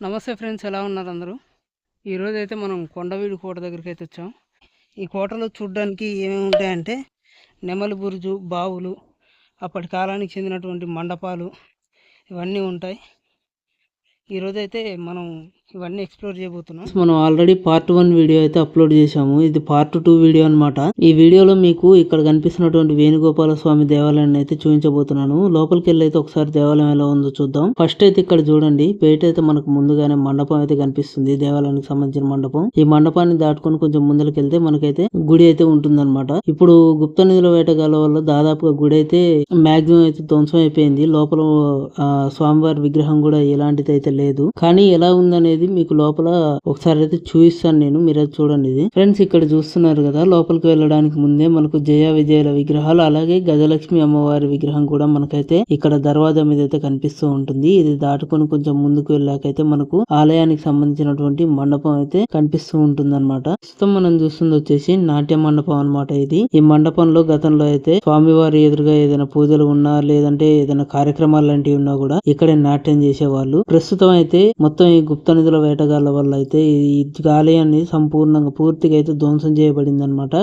నమస్తే ఫ్రెండ్స్, ఎలా ఉన్నారు అందరూ? ఈరోజైతే మనం కొండవీడు కోట దగ్గరికి అయితే వచ్చాం. ఈ కోటలో చూడడానికి ఏమేమి ఉంటాయంటే నెమలి బురుజు, బావులు, అప్పటి కాలానికి చెందినటువంటి మండపాలు ఇవన్నీ ఉంటాయి. ఈరోజైతే మనం ఇవన్నీ ఎక్స్ప్లోర్ చేయబోతున్నాం. మనం ఆల్రెడీ పార్ట్ 1 వీడియో అయితే అప్లోడ్ చేశాము. ఇది పార్ట్ 2 వీడియో అనమాట. ఈ వీడియోలో మీకు ఇక్కడ కనిపిస్తున్నటువంటి వేణుగోపాల స్వామి దేవాలయాన్ని అయితే చూపించబోతున్నాను. లోపలికి వెళ్ళి అయితే ఒకసారి దేవాలయం ఎలా ఉందో చూద్దాం. ఫస్ట్ అయితే ఇక్కడ చూడండి, పేట అయితే మనకు ముందుగానే మండపం అయితే కనిపిస్తుంది. దేవాలయానికి సంబంధించిన మండపం. ఈ మండపాన్ని దాటుకొని కొంచెం ముందరికి వెళ్తే మనకైతే గుడి అయితే ఉంటుందన్నమాట. ఇప్పుడు గుప్త నిధుల వేటగాల వల్ల దాదాపుగా గుడి అయితే మాక్సిమం అయితే ధ్వంసం అయిపోయింది. లోపల స్వామివారి విగ్రహం కూడా ఎలాంటిది అయితే లేదు. కానీ ఎలా ఉందనేది మీకు లోపల ఒకసారి అయితే చూపిస్తాను నేను, మీరైతే చూడండి. ఇది ఫ్రెండ్స్, ఇక్కడ చూస్తున్నారు కదా, లోపలికి వెళ్ళడానికి ముందే మనకు జయ విజయల విగ్రహాలు, అలాగే గజలక్ష్మి అమ్మవారి విగ్రహం కూడా మనకైతే ఇక్కడ దర్వాజా మీద అయితే కనిపిస్తూ ఉంటుంది. ఇది దాటుకొని కొంచెం ముందుకు వెళ్ళాకైతే మనకు ఆలయానికి సంబంధించినటువంటి మండపం అయితే కనిపిస్తూ ఉంటుంది అనమాట. ప్రస్తుతం మనం చూస్తుంది వచ్చేసి నాట్య మండపం అనమాట. ఇది ఈ మండపంలో గతంలో అయితే స్వామివారి ఎదురుగా ఏదైనా పూజలు ఉన్నా, లేదంటే ఏదైనా కార్యక్రమాలు లాంటివి ఉన్నా కూడా ఇక్కడే నాట్యం చేసేవాళ్ళు. ప్రస్తుతం అయితే మొత్తం ఈ గుప్త నిధుల వేటగాళ్ల వల్ల అయితే ఈ ఆలయాన్ని సంపూర్ణంగా పూర్తిగా అయితే ధ్వంసం చేయబడింది అనమాట.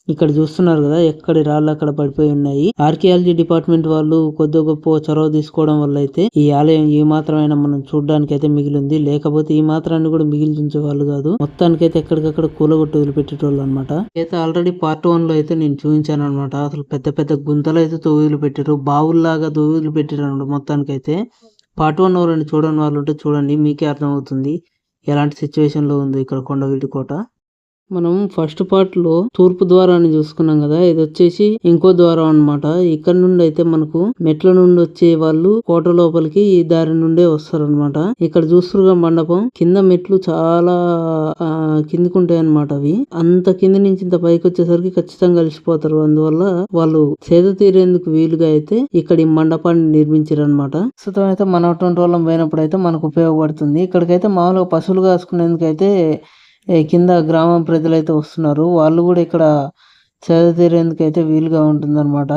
ఇక్కడ చూస్తున్నారు కదా, ఎక్కడి రాళ్ళు అక్కడ పడిపోయి ఉన్నాయి. ఆర్కియాలజీ డిపార్ట్మెంట్ వాళ్ళు కొద్ది గొప్ప చొరవ తీసుకోవడం వల్ల అయితే ఈ ఆలయం ఈ మాత్రమైనా మనం చూడడానికి అయితే మిగిలింది. లేకపోతే ఈ మాత్రాన్ని కూడా మిగిలించే వాళ్ళు కాదు. మొత్తానికి అయితే ఎక్కడికక్కడ కూలగొట్టు వదిలిపెట్టేటోళ్ళు అనమాట. అయితే ఆల్రెడీ పార్ట్ 1 లో అయితే నేను చూపించాను అనమాట. అసలు పెద్ద పెద్ద గుంతలు అయితే తొవ్వులు పెట్టారు, బావుల్లాగా తొవ్వులు పెట్టారు అనమాట. మొత్తానికి అయితే పార్ట్ 1 ఎవరైనా చూడని వాళ్ళు ఉంటే చూడండి, మీకే అర్థమవుతుంది ఎలాంటి సిచ్యువేషన్ లో ఉంది ఇక్కడ కొండవీటి కోట. మనం ఫస్ట్ పార్ట్ లో తూర్పు ద్వారాన్ని చూసుకున్నాం కదా, ఇది వచ్చేసి ఇంకో ద్వారం అన్నమాట. ఇక్కడ నుండి అయితే మనకు మెట్ల నుండి వచ్చే వాళ్ళు కోట లోపలికి ఈ దారి నుండే వస్తారు అనమాట. ఇక్కడ చూస్తురుగా మండపం కింద మెట్లు చాలా కిందికి ఉంటాయి అనమాట. అవి అంత కింది నుంచి ఇంత పైకి వచ్చేసరికి ఖచ్చితంగా కలిసిపోతారు. అందువల్ల వాళ్ళు సేద తీరేందుకు వీలుగా అయితే ఇక్కడ ఈ మండపాన్ని నిర్మించారు అనమాట. ప్రస్తుతం అయితే మన అటువంటి వాళ్ళం పోయినప్పుడు అయితే మనకు ఉపయోగపడుతుంది. ఇక్కడికైతే మామూలుగా పశువులు కాసుకునేందుకు అయితే కింద గ్రామం ప్రజలైతే వస్తున్నారు. వాళ్ళు కూడా ఇక్కడ సేద తీరేందుకు అయితే వీలుగా ఉంటుందన్నమాట.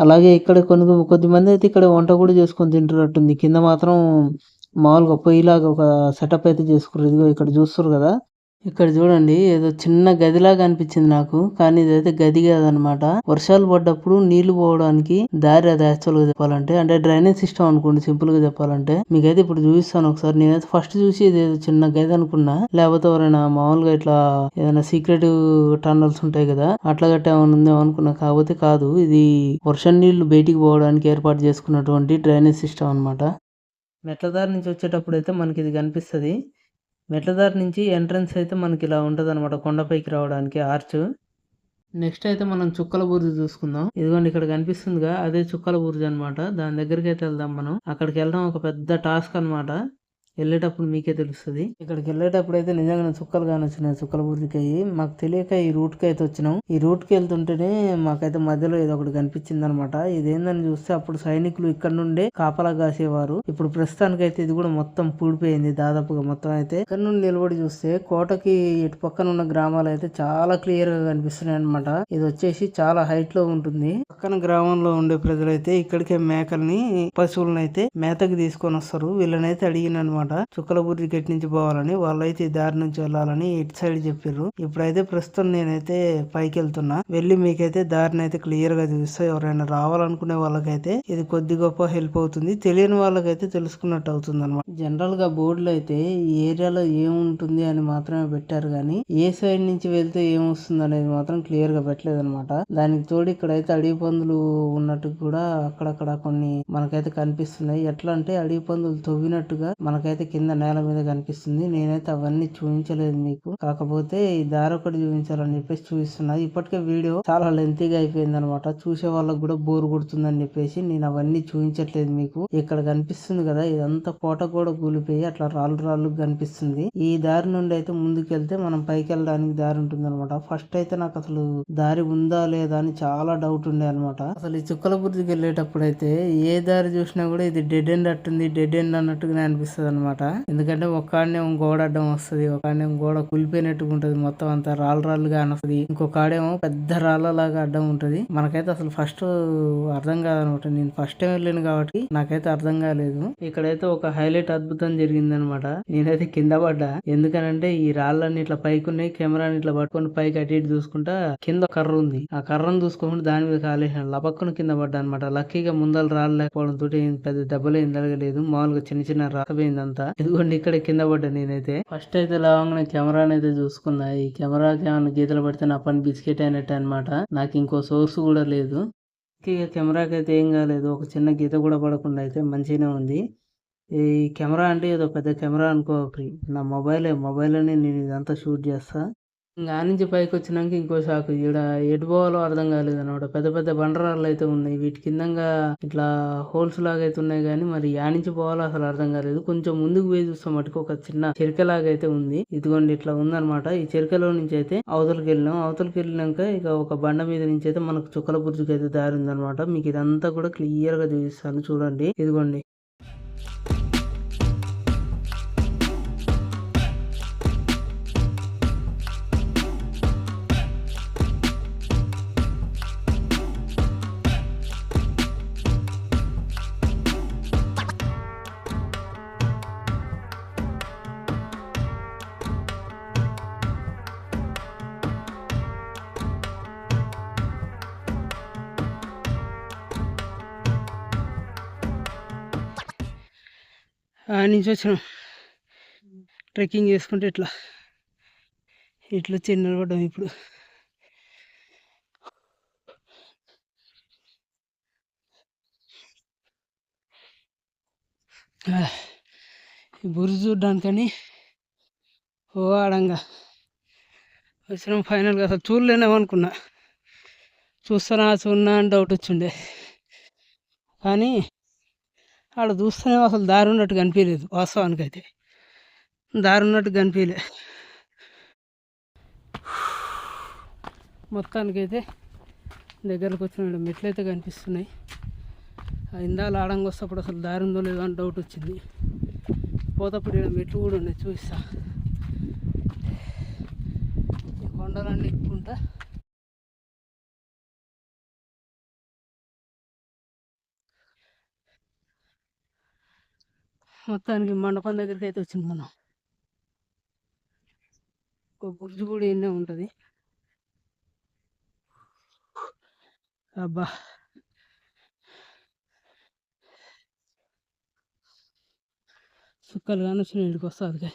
అలాగే ఇక్కడ కొద్దిమంది అయితే ఇక్కడ వంట కూడా చేసుకొని తింటున్నట్టుంది. కింద మాత్రం మామూలుగా పొయ్యిలాగా ఒక సెటప్ అయితే చేసుకున్నారు. ఇదిగో ఇక్కడ చూస్తారు కదా, ఇక్కడ చూడండి ఏదో చిన్న గదిలాగా అనిపించింది నాకు, కానీ ఇదైతే గది కాదనమాట. వర్షాలు పడ్డప్పుడు నీళ్లు పోవడానికి దారి అది యాక్చువల్ గా చెప్పాలంటే, అంటే డ్రైనేజ్ సిస్టమ్ అనుకోండి సింపుల్ గా చెప్పాలంటే. మీకైతే ఇప్పుడు చూపిస్తాను ఒకసారి. నేనైతే ఫస్ట్ చూసి ఇది చిన్న గది అనుకున్నా, లేకపోతే ఎవరైనా మామూలుగా ఇట్లా ఏదైనా సీక్రెట్ టన్నల్స్ ఉంటాయి కదా, అట్లా గట్ట ఏమైనా ఉందేమో అనుకున్నా. కాకపోతే కాదు, ఇది వర్షం నీళ్లు బయటికి పోవడానికి ఏర్పాటు చేసుకున్నటువంటి డ్రైనేజ్ సిస్టమ్ అనమాట. మెట్ల దారి నుంచి వచ్చేటప్పుడు అయితే మనకి ఇది కనిపిస్తుంది. మెట్లదారి నుంచి ఎంట్రన్స్ అయితే మనకి ఇలా ఉంటది అనమాట, కొండపైకి రావడానికి ఆర్చ్. నెక్స్ట్ అయితే మనం చుక్కల బురుజు చూసుకుందాం. ఇదిగోండి ఇక్కడ కనిపిస్తుందిగా, అదే చుక్కల బురుజు అనమాట. దాని దగ్గరికి అయితే వెళ్దాం మనం. అక్కడికి వెళ్ళడం ఒక పెద్ద టాస్క్ అనమాట. వెళ్ళేటప్పుడు మీకే తెలుస్తుంది. ఇక్కడికి వెళ్ళేటప్పుడు అయితే నిజంగా చుక్కలు కానొచ్చినాయి. చుక్కల బుర్రికాయి మాకు తెలియక ఈ రూట్ కి అయితే వచ్చినాం. ఈ రూట్ కి వెళ్తుంటేనే మాకైతే మధ్యలో ఏదో ఒకటి కనిపించింది అనమాట. ఇదేందని చూస్తే అప్పుడు సైనికులు ఇక్కడ నుండే కాపలా కాసేవారు. ఇప్పుడు ప్రస్తుతానికి అయితే ఇది కూడా మొత్తం పూడిపోయింది దాదాపుగా. మొత్తం అయితే ఇక్కడ నుండి నిలబడి చూస్తే కోటకి ఇటు పక్కన ఉన్న గ్రామాలు అయితే చాలా క్లియర్ గా కనిపిస్తున్నాయి అనమాట. ఇది వచ్చేసి చాలా హైట్ లో ఉంటుంది. పక్కన గ్రామంలో ఉండే ప్రజలైతే ఇక్కడికే మేకల్ని పశువులను అయితే మేతకి తీసుకొని వస్తారు. వీళ్ళనైతే అడిగిన అనమాట, చుక్కలబుర్రి గట్టి నుంచి పోవాలని. వాళ్ళైతే ఈ దారి నుంచి వెళ్ళాలని ఇటు సైడ్ చెప్పారు. ఇప్పుడైతే ప్రస్తుతం నేనైతే పైకి వెళ్తున్నా. వెళ్ళి మీకైతే దారిని అయితే క్లియర్ గా చూపిస్తా. ఎవరైనా రావాలనుకునే వాళ్ళకైతే ఇది కొద్ది గొప్ప హెల్ప్ అవుతుంది. తెలియని వాళ్ళకైతే తెలుసుకున్నట్టు అవుతుంది అనమాట. జనరల్ గా బోర్డులు అయితే ఈ ఏరియాలో ఏముంటుంది అని మాత్రమే పెట్టారు, కానీ ఏ సైడ్ నుంచి వెళ్తే ఏమొస్తుంది అనేది మాత్రం క్లియర్ గా పెట్టలేదు అనమాట. దానికి తోడు ఇక్కడైతే అడవి పందులు ఉన్నట్టు కూడా అక్కడక్కడ కొన్ని మనకైతే కనిపిస్తున్నాయి. ఎట్లా అంటే అడవి పందులు తవ్వినట్టుగా మనకైతే కింద నేల మీద కనిపిస్తుంది. నేనైతే అవన్నీ చూపించలేదు మీకు, కాకపోతే ఈ దారి ఒకటి చూపించాలని చెప్పేసి చూపిస్తున్నా. ఇప్పటికే వీడియో చాలా లెంతీగా అయిపోయింది అనమాట. చూసే వాళ్ళకి కూడా బోర్ కొడుతుందని చెప్పేసి నేను అవన్నీ చూపించట్లేదు మీకు. ఇక్కడ కనిపిస్తుంది కదా, ఇదంతా కోట కూడా కూలిపోయి అట్లా రాళ్ళు రాళ్ళు కనిపిస్తుంది. ఈ దారి నుండి అయితే ముందుకెళ్తే మనం పైకి వెళ్ళడానికి దారి ఉంటుంది అనమాట. ఫస్ట్ అయితే నాకు అసలు దారి ఉందా లేదా అని చాలా డౌట్ ఉండే అనమాట. అసలు ఈ చుక్కల బుర్జికి వెళ్ళేటప్పుడు అయితే ఏ దారి చూసినా కూడా ఇది డెడ్ ఎండ్ అట్టుంది, డెడ్ ఎండ్ అన్నట్టుగానే అనిపిస్తుంది అనమాట. అనమాట. ఎందుకంటే ఒక్కడనే గోడ అడ్డం వస్తుంది, ఒకడనే గోడ కూలిపోయినట్టుగా ఉంటది, మొత్తం అంతా రాళ్ళుగా అనొస్తుంది, ఇంకొక ఆడేమో పెద్ద రాళ్ళలాగా అడ్డం ఉంటది. మనకైతే అసలు ఫస్ట్ అర్థం కాదనమాట. నేను ఫస్ట్ టైం వెళ్ళాను కాబట్టి నాకైతే అర్థం కాలేదు. ఇక్కడైతే ఒక హైలైట్ అద్భుతం జరిగింది అనమాట. నేనైతే కింద పడ్డా. ఎందుకనంటే ఈ రాళ్ళని ఇట్లా పైకి ఉన్నాయి, కెమెరాని ఇట్లా పట్టుకొని పైకి అటు ఇటు చూసుకుంటా కింద కర్ర ఉంది, ఆ కర్రను చూసుకోకుండా దాని మీద కాలేసాను, లపక్కున కింద పడ్డా అనమాట. లక్కీగా ముందర రాళ్ళు లేకపోవడం తోటి పెద్ద దెబ్బలు ఏం జరగలేదు, మామూలుగా చిన్న చిన్న రాకపోయింది అంతా. ఇదిగోండి ఇక్కడ కింద పడ్డా నేనైతే. ఫస్ట్ అయితే లావంగానే కెమెరాని అయితే చూసుకున్నా. ఈ కెమెరాకి ఏమైనా గీతలు పడితే నా పని బిస్కెట్ అయినట్టు అనమాట. నాకు ఇంకో సోర్స్ కూడా లేదు. ఇక కెమెరాకి అయితే ఏం కాలేదు, ఒక చిన్న గీత కూడా పడకుండా అయితే మంచిగానే ఉంది. ఈ కెమెరా అంటే ఏదో పెద్ద కెమెరా అనుకోకరి, నా మొబైల్లోనే నేను ఇదంతా షూట్ చేస్తా. ఇంకా ఆ నుంచి పైకి వచ్చినాక ఇంకో షాక్, ఈడ ఎటు పోవాలో అర్థం కాలేదు అనమాట. పెద్ద పెద్ద బండరాళ్ళు అయితే ఉన్నాయి, వీటి కిందంగా ఇట్లా హోల్స్ లాగా అయితే ఉన్నాయి, కానీ మరి ఆ నుంచి పోవాలో అసలు అర్థం కాలేదు. కొంచెం ముందుకు పోయి చూస్తాం మటుకు ఒక చిన్న చెరిక లాగా అయితే ఉంది. ఇదిగోండి ఇట్లా ఉందన్నమాట. ఈ చెరికలో నుంచి అయితే అవతలకి వెళ్ళినాక ఇక ఒక బండ మీద నుంచి అయితే మనకు చుక్కల బుర్జుకి అయితే దారి ఉందన్నమాట. మీకు ఇదంతా కూడా క్లియర్ గా చూపిస్తాను చూడండి. ఇదిగోండి నుంచి వచ్చినాం ట్రెక్కింగ్ చేసుకుంటే ఇట్లా వచ్చి నిలబడ్డాం. ఇప్పుడు బుర్జు చూడ్డానికని ఆడంగా వచ్చినాం. ఫైనల్గా అసలు చూడలేనేమనుకున్నా, చూస్తున్నా అని డౌట్ వచ్చిండే, కానీ ఆడ చూస్తేనే అసలు దారి ఉన్నట్టు కనిపించలేదు. వాస్తవానికి అయితే దారి ఉన్నట్టు కనిపించలే. మొత్తానికైతే దగ్గరకు వచ్చిన మెట్లయితే కనిపిస్తున్నాయి. ఇందాలు ఆడంగా వస్తేప్పుడు అసలు దారి ఉందో లేదో అని డౌట్ వచ్చింది. పోతప్పుడు ఇక్కడ మెట్లు కూడా ఉన్నాయి, చూపిస్తా. కొండలన్నీ ఎక్కుంటా మొత్తానికి మండపం దగ్గరికి అయితే వచ్చింది మనం. ఒక బుర్జు కూడా ఎన్నే ఉంటుంది. అబ్బా చుక్కలు కానీ వచ్చిన ఇంటికి వస్తుంది.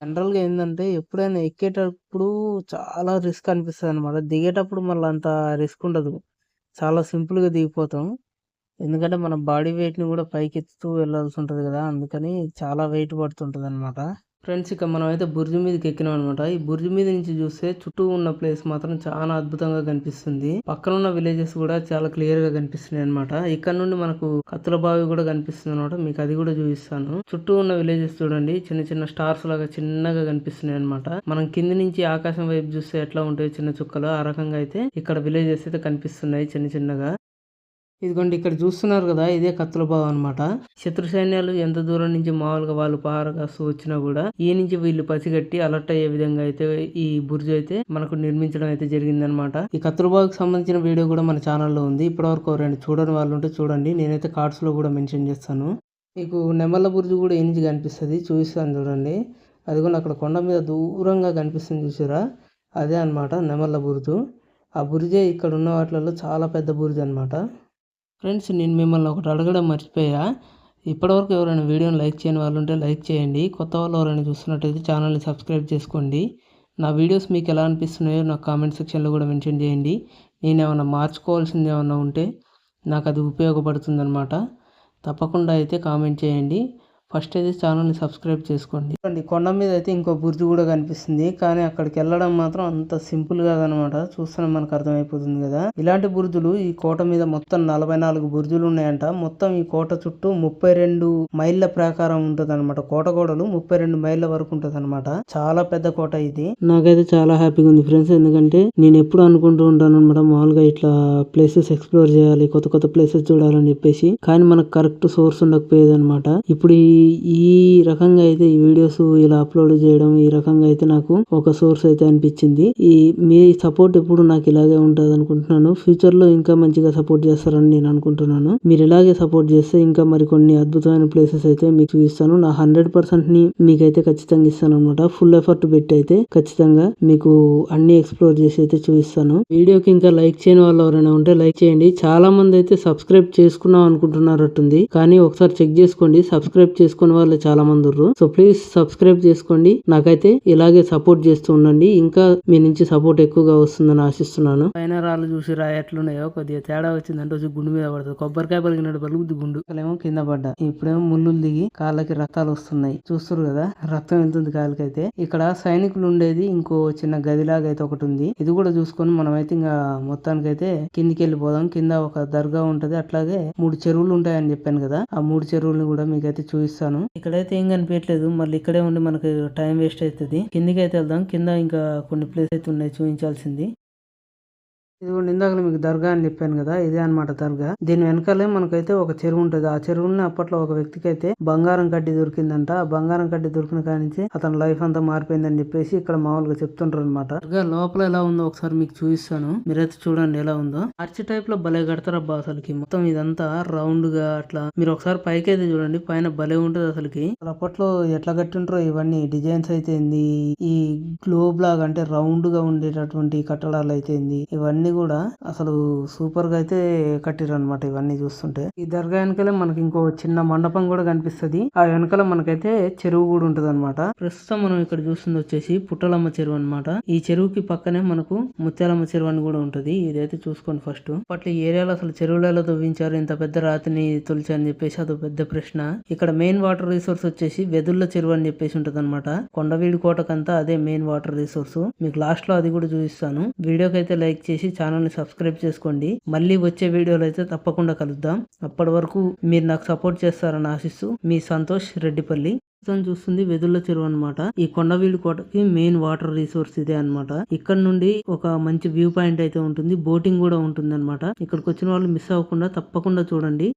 జనరల్గా ఏంటంటే ఎప్పుడైనా ఎక్కేటప్పుడు చాలా రిస్క్ అనిపిస్తుంది అనమాట. దిగేటప్పుడు మళ్ళీ అంత రిస్క్ ఉండదు, చాలా సింపుల్గా దిగిపోతాం. ఎందుకంటే మన బాడీ వెయిట్ని కూడా పైకి ఎత్తుతూ వెళ్ళాల్సి ఉంటుంది కదా, అందుకని చాలా వెయిట్ పడుతుంటుంది అనమాట. ఫ్రెండ్స్ ఇక మనం అయితే బుర్జు మీదకి ఎక్కినాం అనమాట. ఈ బుర్జు మీద నుంచి చూస్తే చుట్టూ ఉన్న ప్లేస్ మాత్రం చాలా అద్భుతంగా కనిపిస్తుంది. పక్కన ఉన్న విలేజెస్ కూడా చాలా క్లియర్ గా కనిపిస్తున్నాయి అనమాట. ఇక్కడ నుండి మనకు కత్తుల బావి కూడా కనిపిస్తుంది అనమాట. మీకు అది కూడా చూపిస్తాను. చుట్టూ ఉన్న విలేజెస్ చూడండి, చిన్న చిన్న స్టార్స్ లాగా చిన్నగా కనిపిస్తున్నాయి అనమాట. మనం కింది నుంచి ఆకాశం వైపు చూస్తే ఎట్లా ఉంటాయి చిన్న చుక్కలు, ఆ రకంగా అయితే ఇక్కడ విలేజెస్ అయితే కనిపిస్తున్నాయి చిన్న చిన్నగా. ఇదిగోండి ఇక్కడ చూస్తున్నారు కదా, ఇదే కత్తుల బావి అనమాట. శత్రు సైన్యాలు ఎంత దూరం నుంచి మామూలుగా వాళ్ళు పహారగాస్తూ వచ్చినా కూడా ఈ నుంచి వీళ్ళు పసిగట్టి అలర్ట్ అయ్యే విధంగా అయితే ఈ బుర్జు అయితే మనకు నిర్మించడం అయితే జరిగిందనమాట. ఈ కత్తుల బావికి సంబంధించిన వీడియో కూడా మన ఛానల్లో ఉంది. ఇప్పటివరకు ఎవరైనా చూడని వాళ్ళు ఉంటే చూడండి, నేనైతే కార్డ్స్ లో కూడా మెన్షన్ చేస్తాను. మీకు నెమళ్ళ బుర్జు కూడా ఈ నుంచి కనిపిస్తుంది, చూపిస్తాను చూడండి. అది కూడా అక్కడ కొండ మీద దూరంగా కనిపిస్తుంది చూసారా, అదే అనమాట నెమళ్ళ బుర్జు. ఆ బుర్జే ఇక్కడ ఉన్న వాటిలలో చాలా పెద్ద బుర్జు అనమాట. ఫ్రెండ్స్ నేను మిమ్మల్ని ఒకటి అడగడం మర్చిపోయా. ఇప్పటివరకు ఎవరైనా వీడియోని లైక్ చేయని వాళ్ళు ఉంటే లైక్ చేయండి. కొత్త వాళ్ళు ఎవరైనా చూస్తున్నట్టయితే ఛానల్ని సబ్స్క్రైబ్ చేసుకోండి. నా వీడియోస్ మీకు ఎలా అనిపిస్తున్నాయో నాకు కామెంట్ సెక్షన్లో కూడా మెన్షన్ చేయండి. నేను ఏమైనా మార్చుకోవాల్సింది ఏమైనా ఉంటే నాకు అది ఉపయోగపడుతుంది అనమాట. తప్పకుండా అయితే కామెంట్ చేయండి. ఫస్ట్ అయితే ఛానల్ని సబ్స్క్రైబ్ చేసుకోండి. కొండ మీద అయితే ఇంకో బుర్జు కూడా కనిపిస్తుంది, కానీ అక్కడికి వెళ్ళడం మాత్రం అంత సింపుల్ కాదనమాట. చూస్తేనే మనకు అర్థమైపోతుంది కదా. ఇలాంటి బుర్జులు ఈ కోట మీద మొత్తం 44 బుర్జులు ఉన్నాయంట. మొత్తం ఈ కోట చుట్టూ 32 మైళ్ళ ప్రకారం ఉంటది అనమాట. కోట గోడలు 32 మైళ్ళ వరకు ఉంటది అనమాట. చాలా పెద్ద కోట ఇది. నాకైతే చాలా హ్యాపీగా ఉంది ఫ్రెండ్స్, ఎందుకంటే నేను ఎప్పుడు అనుకుంటూ ఉంటాను అనమాట, మామూలుగా ఇట్లా ప్లేసెస్ ఎక్స్ప్లోర్ చేయాలి, కొత్త కొత్త ప్లేసెస్ చూడాలని చెప్పేసి. కానీ మనకు కరెక్ట్ సోర్స్ ఉండకపోయేది అనమాట. ఇప్పుడు ఈ రకంగా అయితే ఈ వీడియోస్ ఇలా అప్లోడ్ చేయడం, ఈ రకంగా అయితే నాకు ఒక సోర్స్ అయితే అనిపించింది. మీ సపోర్ట్ ఎప్పుడు నాకు ఇలాగే ఉంటది అనుకుంటున్నాను. ఫ్యూచర్ లో ఇంకా మంచిగా సపోర్ట్ చేస్తారని నేను అనుకుంటున్నాను. మీరు ఇలాగే సపోర్ట్ చేస్తే ఇంకా మరికొన్ని అద్భుతమైన ప్లేసెస్ అయితే మీకు చూపిస్తాను. నా 100% ని మీకైతే ఖచ్చితంగా ఇస్తాను అనమాట. ఫుల్ ఎఫర్ట్ పెట్టి అయితే ఖచ్చితంగా మీకు అన్ని ఎక్స్ప్లోర్ చేసి అయితే చూపిస్తాను. వీడియోకి ఇంకా లైక్ చేయని వాళ్ళు ఎవరైనా ఉంటే లైక్ చేయండి. చాలా మంది అయితే సబ్స్క్రైబ్ చేసుకున్నాం అనుకుంటున్నారట్టుంది, కానీ ఒకసారి చెక్ చేసుకోండి. సబ్స్క్రైబ్ చేసుకునే వాళ్ళు చాలా మంది ఉన్నారు. సో ప్లీజ్ సబ్స్క్రైబ్ చేసుకోండి. నాకైతే ఇలాగే సపోర్ట్ చేస్తూ ఉండండి. ఇంకా మీ నుంచి సపోర్ట్ ఎక్కువగా వస్తుందని ఆశిస్తున్నాను. పైన రాళ్ళు చూసి ఎట్లున్నాయో కొద్దిగా తేడా వచ్చిందంటే వచ్చి గుండు మీద పడుతుంది. కొబ్బరికాయ పలిగినట్టు పలుకుద్ది గుండు. అక్కడేమో కింద పడ్డా, ఇప్పుడేమో ముళ్ళు దిగి కాళ్ళకి రక్తాలు వస్తున్నాయి. చూస్తారు కదా రక్తం వెళ్తుంది కాళ్ళకైతే. ఇక్కడ సైనికులు ఉండేది ఇంకో చిన్న గదిలాగా అయితే ఒకటి ఉంది. ఇది కూడా చూసుకొని మనం అయితే ఇంకా మొత్తానికైతే కిందికి వెళ్ళిపోదాం. కింద ఒక దర్గా ఉంటది, అట్లాగే 3 చెరువులు ఉంటాయని చెప్పాను కదా. ఆ 3 చెరువులను కూడా మీకైతే చూపిస్తాను. ఇక్కడైతే ఏం కనిపించట్లేదు, మళ్ళీ ఇక్కడే ఉండి మనకి టైం వేస్ట్ అవుతుంది. కిందికి అయితే వెళ్దాం. కింద ఇంకా కొన్ని ప్లేస్ అయితే ఉన్నాయి చూపించాల్సింది. ఇదిగోండి, ఇందాక మీకు దర్గా అని చెప్పాను కదా, ఇదే అనమాట దర్గా. దీని వెనకాలే మనకైతే ఒక చెరువు ఉంటది. ఆ చెరువుని అప్పట్లో ఒక వ్యక్తికి అయితే బంగారం కడ్డి దొరికిందంట. ఆ బంగారం కడ్డి దొరికిన కాడి నుంచి అతని లైఫ్ అంతా మారిపోయిందని చెప్పేసి ఇక్కడ మామూలుగా చెప్తుంటారు అనమాట. దర్గా లోపల ఎలా ఉందో ఒకసారి మీకు చూపిస్తాను. మీరైతే చూడండి ఎలా ఉందో. ఆర్చ్ టైప్ లో భలే కడతారబ్బా అసలుకి. మొత్తం ఇదంతా రౌండ్ గా అట్లా మీరు ఒకసారి పైకి అయితే చూడండి, పైన భలే ఉంటది అసలుకి. అప్పట్లో ఎట్లా కట్టింటారో ఇవన్నీ డిజైన్స్ అయితే ఈ గ్లోబ్ లాగా అంటే రౌండ్ గా ఉండేటటువంటి కట్టడాలు అయితే ఇవన్నీ కూడా అసలు సూపర్ గా అయితే కట్టిరు అనమాట. ఇవన్నీ చూస్తుంటే ఈ దర్గా వెనకాలే మనకి ఇంకో చిన్న మండపం కూడా కనిపిస్తది. ఆ వెనకాల మనకైతే చెరువు కూడా ఉంటది అనమాట. ప్రస్తుతం మనం ఇక్కడ చూస్తుంది వచ్చేసి పుట్టలమ్మ చెరువు అనమాట. ఈ చెరువుకి పక్కనే మనకు ముత్యాలమ్మ చెరువు అని కూడా ఉంటది. ఇదైతే చూసుకోండి ఫస్ట్. అట్లా ఈ ఏరియాలో అసలు చెరువులలో తవ్వించారు, ఇంత పెద్ద రాతిని తొలిచారని చెప్పేసి అదో పెద్ద ప్రశ్న. ఇక్కడ మెయిన్ వాటర్ రిసోర్స్ వచ్చేసి వెదుళ్ళ చెరువు అని చెప్పేసి ఉంటది అనమాట. కొండవీడి కోటకంతా అదే మెయిన్ వాటర్ రిసోర్స్. మీకు లాస్ట్ లో అది కూడా చూపిస్తాను. వీడియోకి అయితే లైక్ చేసి ఛానల్ ని సబ్స్క్రైబ్ చేసుకోండి. మళ్ళీ వచ్చే వీడియోలో అయితే తప్పకుండా కలుద్దాం. అప్పటి వరకు మీరు నాకు సపోర్ట్ చేస్తారని ఆశిస్తూ మీ సంతోష్ రెడ్డిపల్లి. చూస్తుంది వెదుళ్ళ చెరువు అనమాట. ఈ కొండవీడు కోటకి మెయిన్ వాటర్ రిసోర్స్ ఇదే అనమాట. ఇక్కడ నుండి ఒక మంచి వ్యూ పాయింట్ అయితే ఉంటుంది. బోటింగ్ కూడా ఉంటుంది అనమాట. ఇక్కడికి వచ్చిన వాళ్ళు మిస్ అవ్వకుండా తప్పకుండా చూడండి.